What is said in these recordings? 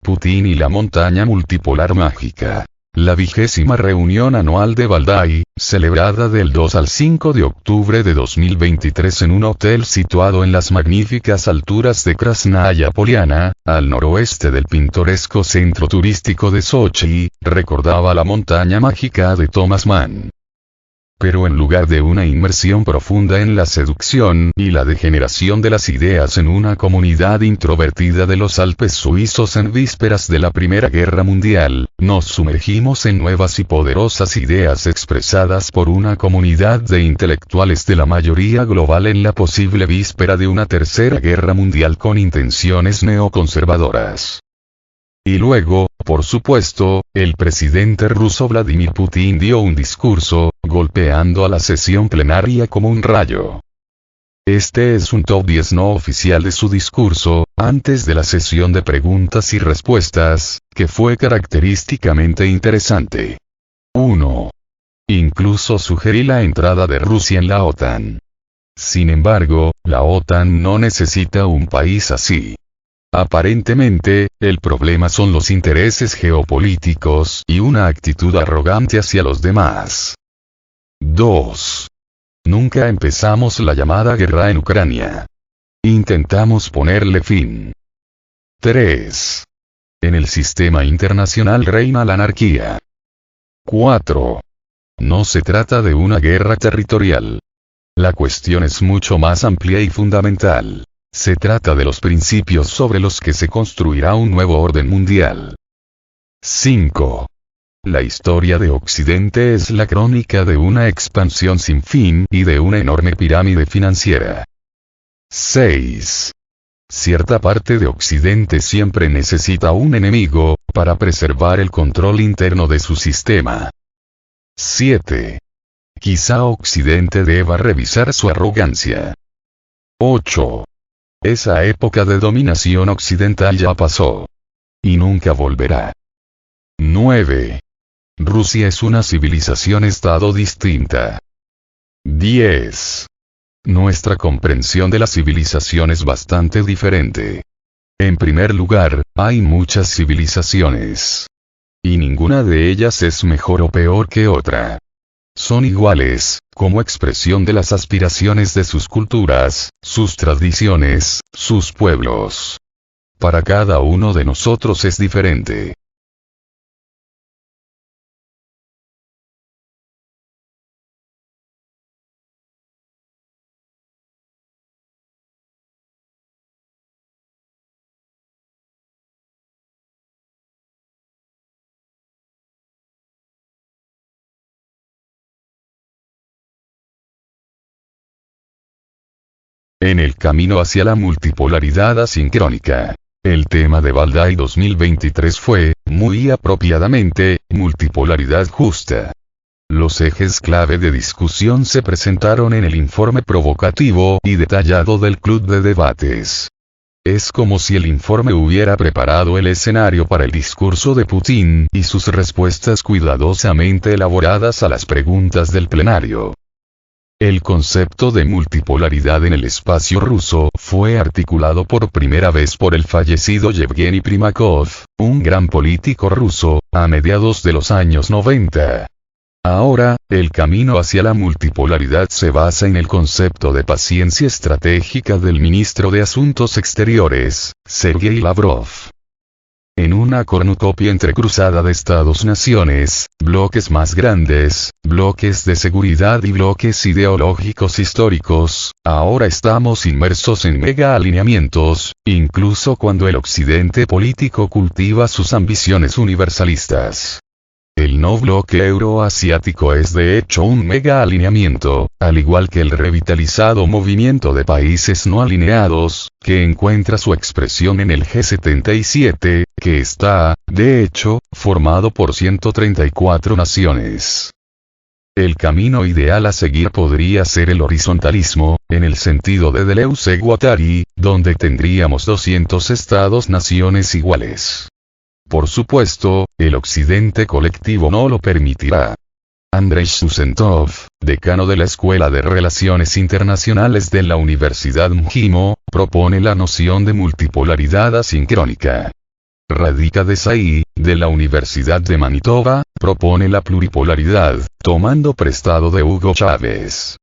Putin y la montaña multipolar mágica. La 20ª reunión anual de Valdai, celebrada del 2 al 5 de octubre de 2023 en un hotel situado en las magníficas alturas de Krasnaya Poliana, al noroeste del pintoresco centro turístico de Sochi, recordaba la montaña mágica de Thomas Mann. Pero en lugar de una inmersión profunda en la seducción y la degeneración de las ideas en una comunidad introvertida de los Alpes suizos en vísperas de la Primera Guerra Mundial, nos sumergimos en nuevas y poderosas ideas expresadas por una comunidad de intelectuales de la mayoría global en la posible víspera de una Tercera Guerra Mundial con intenciones neoconservadoras. Y luego, por supuesto, el presidente ruso Vladimir Putin dio un discurso, golpeando a la sesión plenaria como un rayo. Este es un top 10 no oficial de su discurso, antes de la sesión de preguntas y respuestas, que fue característicamente interesante. 1. Incluso sugerí la entrada de Rusia en la OTAN. Sin embargo, la OTAN no necesita un país así. Aparentemente, el problema son los intereses geopolíticos y una actitud arrogante hacia los demás. 2. Nunca empezamos la llamada guerra en Ucrania. Intentamos ponerle fin. 3. En el sistema internacional reina la anarquía. 4. No se trata de una guerra territorial. La cuestión es mucho más amplia y fundamental. Se trata de los principios sobre los que se construirá un nuevo orden mundial. 5. La historia de Occidente es la crónica de una expansión sin fin y de una enorme pirámide financiera. 6. Cierta parte de Occidente siempre necesita un enemigo, para preservar el control interno de su sistema. 7. Quizá Occidente deba revisar su arrogancia. 8. Esa época de dominación occidental ya pasó. Y nunca volverá. 9. Rusia es una civilización-estado distinta. 10. Nuestra comprensión de la civilización es bastante diferente. En primer lugar, hay muchas civilizaciones. Y ninguna de ellas es mejor o peor que otra. Son iguales, como expresión de las aspiraciones de sus culturas, sus tradiciones, sus pueblos. Para cada uno de nosotros es diferente. En el camino hacia la multipolaridad asincrónica. El tema de Valdai 2023 fue, muy apropiadamente, multipolaridad justa. Los ejes clave de discusión se presentaron en el informe provocativo y detallado del Club de Debates. Es como si el informe hubiera preparado el escenario para el discurso de Putin y sus respuestas cuidadosamente elaboradas a las preguntas del plenario. El concepto de multipolaridad en el espacio ruso fue articulado por primera vez por el fallecido Yevgeny Primakov, un gran político ruso, a mediados de los años 90. Ahora, el camino hacia la multipolaridad se basa en el concepto de paciencia estratégica del ministro de Asuntos Exteriores, Sergei Lavrov. En una cornucopia entrecruzada de estados-naciones, bloques más grandes, bloques de seguridad y bloques ideológicos históricos, ahora estamos inmersos en mega alineamientos, incluso cuando el occidente político cultiva sus ambiciones universalistas. El no bloque euroasiático es de hecho un mega alineamiento, al igual que el revitalizado movimiento de países no alineados, que encuentra su expresión en el G77, que está, de hecho, formado por 134 naciones. El camino ideal a seguir podría ser el horizontalismo, en el sentido de Deleuze-Guattari, donde tendríamos 200 estados-naciones iguales. Por supuesto, el occidente colectivo no lo permitirá. Andrei Susentov, decano de la Escuela de Relaciones Internacionales de la Universidad MGIMO, propone la noción de multipolaridad asincrónica. Radica Desai, de la Universidad de Manitoba, propone la pluripolaridad, tomando prestado de Hugo Chávez.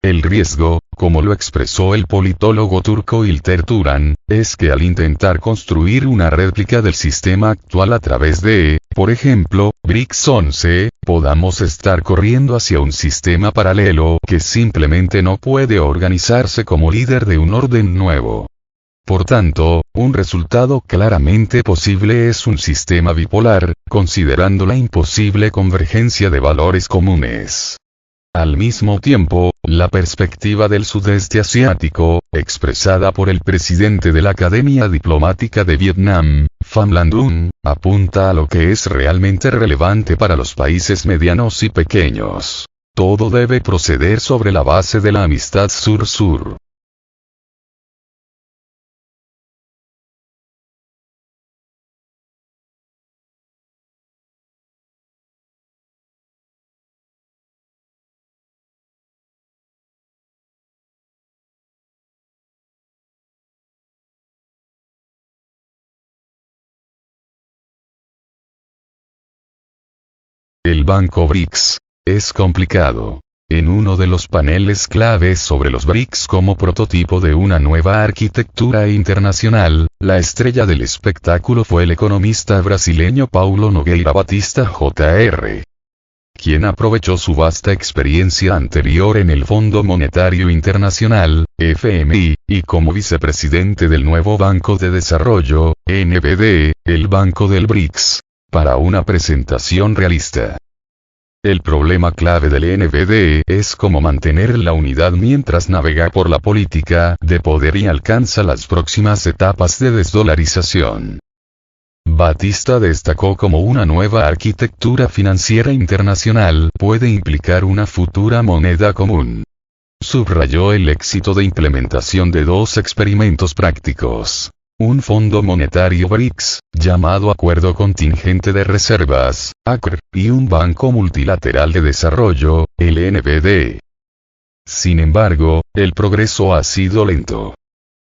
El riesgo, como lo expresó el politólogo turco İlter Turan, es que al intentar construir una réplica del sistema actual a través de, por ejemplo, BRICS 11, podamos estar corriendo hacia un sistema paralelo que simplemente no puede organizarse como líder de un orden nuevo. Por tanto, un resultado claramente posible es un sistema bipolar, considerando la imposible convergencia de valores comunes. Al mismo tiempo, la perspectiva del sudeste asiático, expresada por el presidente de la Academia Diplomática de Vietnam, Pham Lan Dun, apunta a lo que es realmente relevante para los países medianos y pequeños. Todo debe proceder sobre la base de la amistad sur-sur. El Banco BRICS. Es complicado. En uno de los paneles claves sobre los BRICS como prototipo de una nueva arquitectura internacional, la estrella del espectáculo fue el economista brasileño Paulo Nogueira Batista Jr., quien aprovechó su vasta experiencia anterior en el Fondo Monetario Internacional, FMI, y como vicepresidente del nuevo Banco de Desarrollo, NBD, el Banco del BRICS, para una presentación realista. El problema clave del NBD es cómo mantener la unidad mientras navega por la política de poder y alcanza las próximas etapas de desdolarización. Batista destacó como una nueva arquitectura financiera internacional puede implicar una futura moneda común. Subrayó el éxito de implementación de dos experimentos prácticos. Un fondo monetario BRICS, llamado Acuerdo Contingente de Reservas, ACR, y un banco multilateral de desarrollo, el NBD. Sin embargo, el progreso ha sido lento.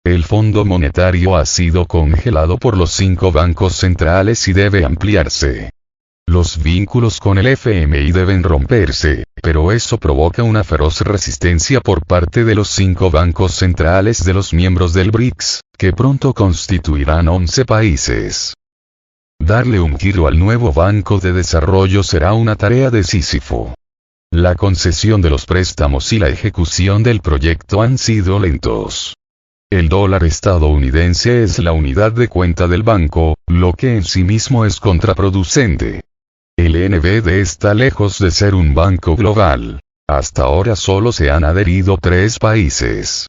El Fondo Monetario ha sido congelado por los 5 bancos centrales y debe ampliarse. Los vínculos con el FMI deben romperse, pero eso provoca una feroz resistencia por parte de los 5 bancos centrales de los miembros del BRICS, que pronto constituirán 11 países. Darle un giro al nuevo Banco de Desarrollo será una tarea de Sísifo. La concesión de los préstamos y la ejecución del proyecto han sido lentos. El dólar estadounidense es la unidad de cuenta del banco, lo que en sí mismo es contraproducente. El NBD está lejos de ser un banco global. Hasta ahora solo se han adherido 3 países.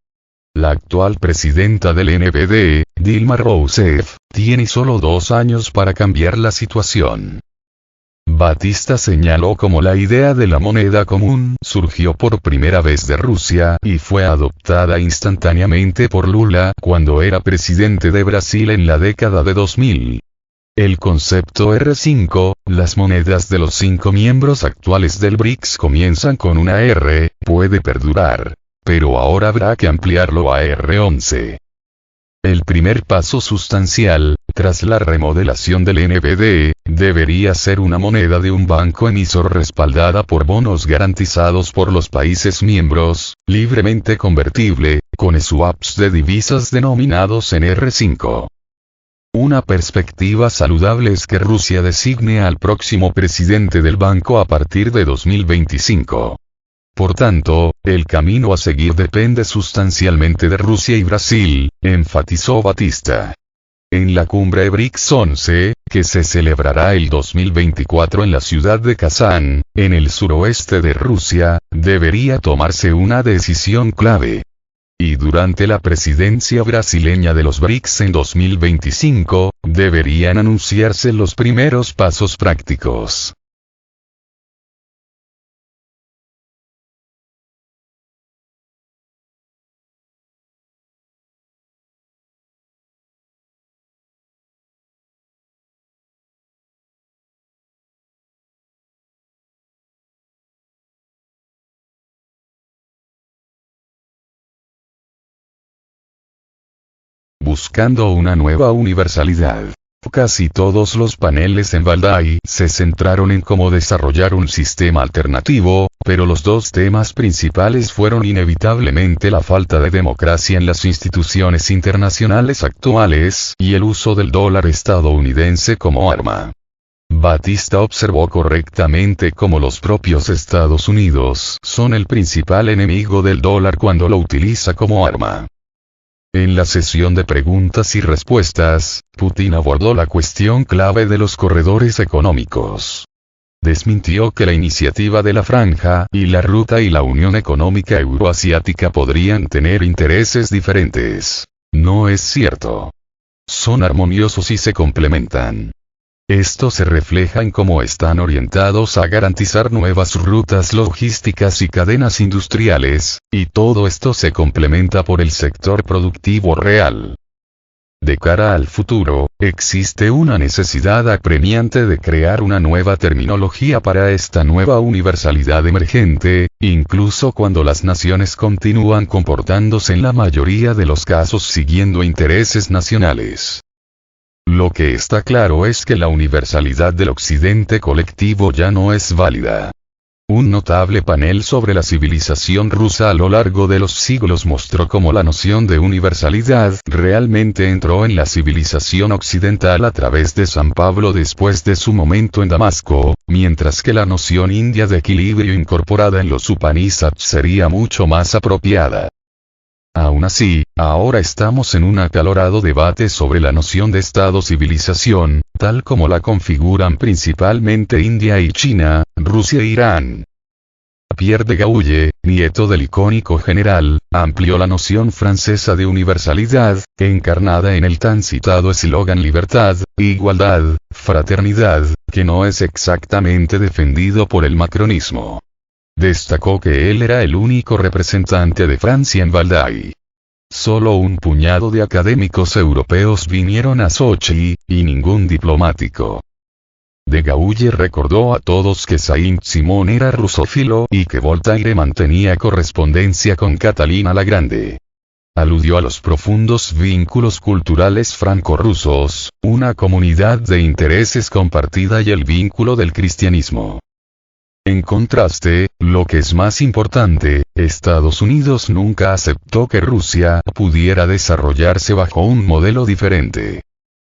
La actual presidenta del NBD, Dilma Rousseff, tiene solo 2 años para cambiar la situación. Batista señaló como la idea de la moneda común surgió por primera vez de Rusia y fue adoptada instantáneamente por Lula cuando era presidente de Brasil en la década de 2000. El concepto R5, las monedas de los 5 miembros actuales del BRICS comienzan con una R, puede perdurar. Pero ahora habrá que ampliarlo a R11. El primer paso sustancial, tras la remodelación del NBD, debería ser una moneda de un banco emisor respaldada por bonos garantizados por los países miembros, libremente convertible, con swaps de divisas denominados en R5. Una perspectiva saludable es que Rusia designe al próximo presidente del banco a partir de 2025. Por tanto, el camino a seguir depende sustancialmente de Rusia y Brasil, enfatizó Batista. En la cumbre BRICS 11, que se celebrará el 2024 en la ciudad de Kazán, en el suroeste de Rusia, debería tomarse una decisión clave. Y durante la presidencia brasileña de los BRICS en 2025, deberían anunciarse los primeros pasos prácticos. Buscando una nueva universalidad. Casi todos los paneles en Valdai se centraron en cómo desarrollar un sistema alternativo, pero los dos temas principales fueron inevitablemente la falta de democracia en las instituciones internacionales actuales y el uso del dólar estadounidense como arma. Batista observó correctamente cómo los propios Estados Unidos son el principal enemigo del dólar cuando lo utiliza como arma. En la sesión de preguntas y respuestas, Putin abordó la cuestión clave de los corredores económicos. Desmintió que la iniciativa de la Franja y la Ruta y la Unión Económica Euroasiática podrían tener intereses diferentes. No es cierto. Son armoniosos y se complementan. Esto se refleja en cómo están orientados a garantizar nuevas rutas logísticas y cadenas industriales, y todo esto se complementa por el sector productivo real. De cara al futuro, existe una necesidad apremiante de crear una nueva terminología para esta nueva universalidad emergente, incluso cuando las naciones continúan comportándose en la mayoría de los casos siguiendo intereses nacionales. Lo que está claro es que la universalidad del occidente colectivo ya no es válida. Un notable panel sobre la civilización rusa a lo largo de los siglos mostró cómo la noción de universalidad realmente entró en la civilización occidental a través de San Pablo después de su momento en Damasco, mientras que la noción india de equilibrio incorporada en los Upanishads sería mucho más apropiada. Aún así, ahora estamos en un acalorado debate sobre la noción de Estado-civilización, tal como la configuran principalmente India y China, Rusia e Irán. Pierre de Gaulle, nieto del icónico general, amplió la noción francesa de universalidad, encarnada en el tan citado eslogan libertad, igualdad, fraternidad, que no es exactamente defendido por el macronismo. Destacó que él era el único representante de Francia en Valdai. Solo un puñado de académicos europeos vinieron a Sochi, y ningún diplomático. De Gaulle recordó a todos que Saint-Simon era rusófilo y que Voltaire mantenía correspondencia con Catalina la Grande. Aludió a los profundos vínculos culturales franco-rusos, una comunidad de intereses compartida y el vínculo del cristianismo. En contraste, lo que es más importante, Estados Unidos nunca aceptó que Rusia pudiera desarrollarse bajo un modelo diferente.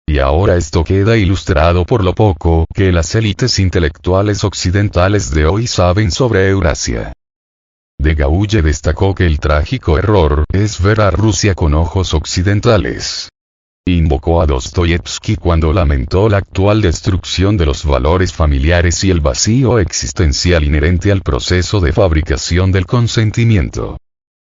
Y ahora esto queda ilustrado por lo poco que las élites intelectuales occidentales de hoy saben sobre Eurasia. De Gaulle destacó que el trágico error es ver a Rusia con ojos occidentales. Invocó a Dostoyevsky cuando lamentó la actual destrucción de los valores familiares y el vacío existencial inherente al proceso de fabricación del consentimiento.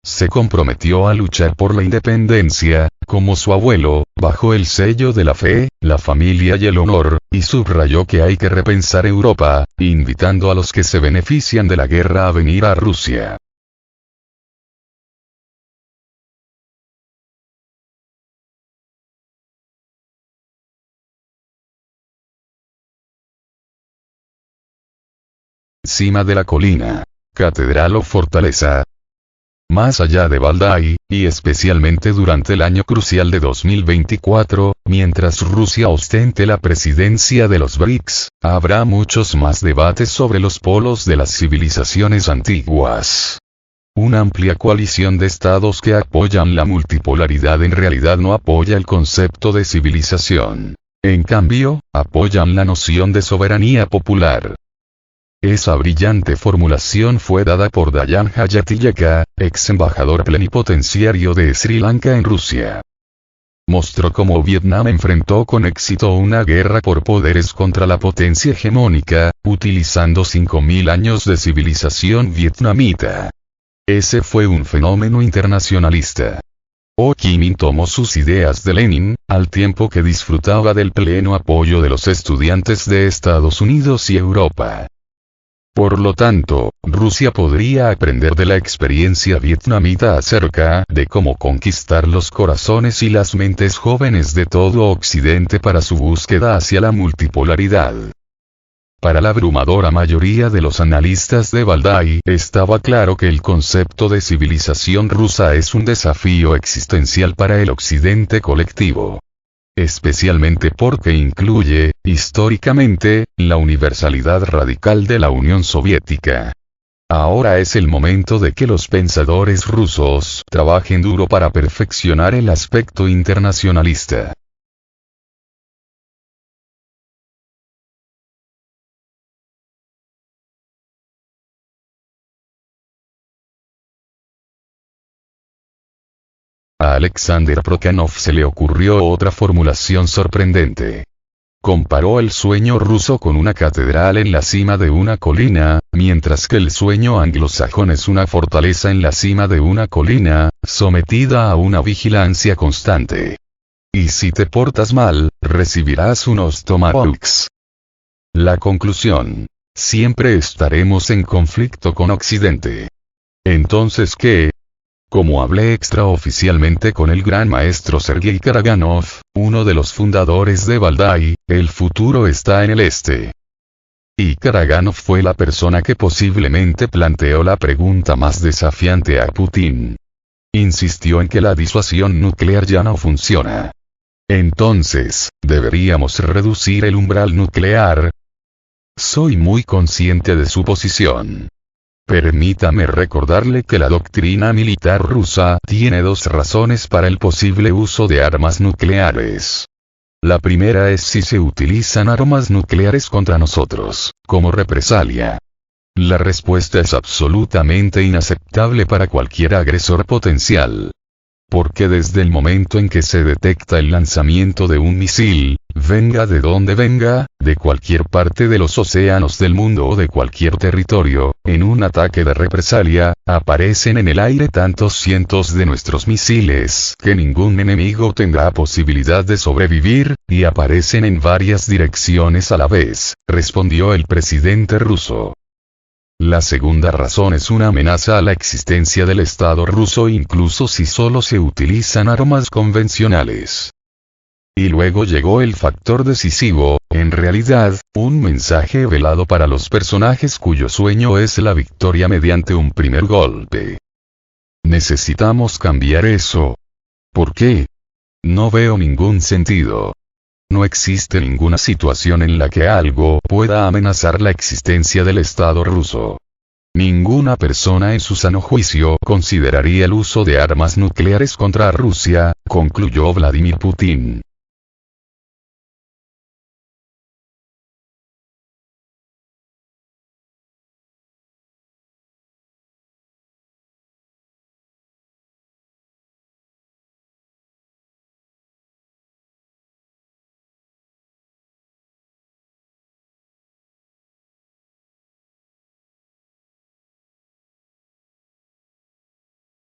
Se comprometió a luchar por la independencia, como su abuelo, bajo el sello de la fe, la familia y el honor, y subrayó que hay que repensar Europa, invitando a los que se benefician de la guerra a venir a Rusia. Cima de la colina. Catedral o fortaleza. Más allá de Valdai, y especialmente durante el año crucial de 2024, mientras Rusia ostente la presidencia de los BRICS, habrá muchos más debates sobre los polos de las civilizaciones antiguas. Una amplia coalición de estados que apoyan la multipolaridad en realidad no apoya el concepto de civilización. En cambio, apoyan la noción de soberanía popular. Esa brillante formulación fue dada por Dayan Hayatilleka, ex embajador plenipotenciario de Sri Lanka en Rusia. Mostró cómo Vietnam enfrentó con éxito una guerra por poderes contra la potencia hegemónica, utilizando 5000 años de civilización vietnamita. Ese fue un fenómeno internacionalista. Ho Chi Minh tomó sus ideas de Lenin, al tiempo que disfrutaba del pleno apoyo de los estudiantes de Estados Unidos y Europa. Por lo tanto, Rusia podría aprender de la experiencia vietnamita acerca de cómo conquistar los corazones y las mentes jóvenes de todo Occidente para su búsqueda hacia la multipolaridad. Para la abrumadora mayoría de los analistas de Valdai, estaba claro que el concepto de civilización rusa es un desafío existencial para el Occidente colectivo. Especialmente porque incluye, históricamente, la universalidad radical de la Unión Soviética. Ahora es el momento de que los pensadores rusos trabajen duro para perfeccionar el aspecto internacionalista. A Alexander Prokhanov se le ocurrió otra formulación sorprendente. Comparó el sueño ruso con una catedral en la cima de una colina, mientras que el sueño anglosajón es una fortaleza en la cima de una colina, sometida a una vigilancia constante. Y si te portas mal, recibirás unos tomahawks. La conclusión. Siempre estaremos en conflicto con Occidente. Entonces, ¿qué? Como hablé extraoficialmente con el gran maestro Sergei Karaganov, uno de los fundadores de Valdai, el futuro está en el este. Y Karaganov fue la persona que posiblemente planteó la pregunta más desafiante a Putin. Insistió en que la disuasión nuclear ya no funciona. Entonces, ¿deberíamos reducir el umbral nuclear? Soy muy consciente de su posición. Permítame recordarle que la doctrina militar rusa tiene dos razones para el posible uso de armas nucleares. La primera es si se utilizan armas nucleares contra nosotros, como represalia. La respuesta es absolutamente inaceptable para cualquier agresor potencial. Porque desde el momento en que se detecta el lanzamiento de un misil, venga de donde venga, de cualquier parte de los océanos del mundo o de cualquier territorio, en un ataque de represalia, aparecen en el aire tantos cientos de nuestros misiles que ningún enemigo tendrá posibilidad de sobrevivir, y aparecen en varias direcciones a la vez, respondió el presidente ruso. La segunda razón es una amenaza a la existencia del Estado ruso incluso si solo se utilizan armas convencionales. Y luego llegó el factor decisivo, en realidad, un mensaje velado para los personajes cuyo sueño es la victoria mediante un primer golpe. Necesitamos cambiar eso. ¿Por qué? No veo ningún sentido. No existe ninguna situación en la que algo pueda amenazar la existencia del Estado ruso. Ninguna persona en su sano juicio consideraría el uso de armas nucleares contra Rusia, concluyó Vladimir Putin.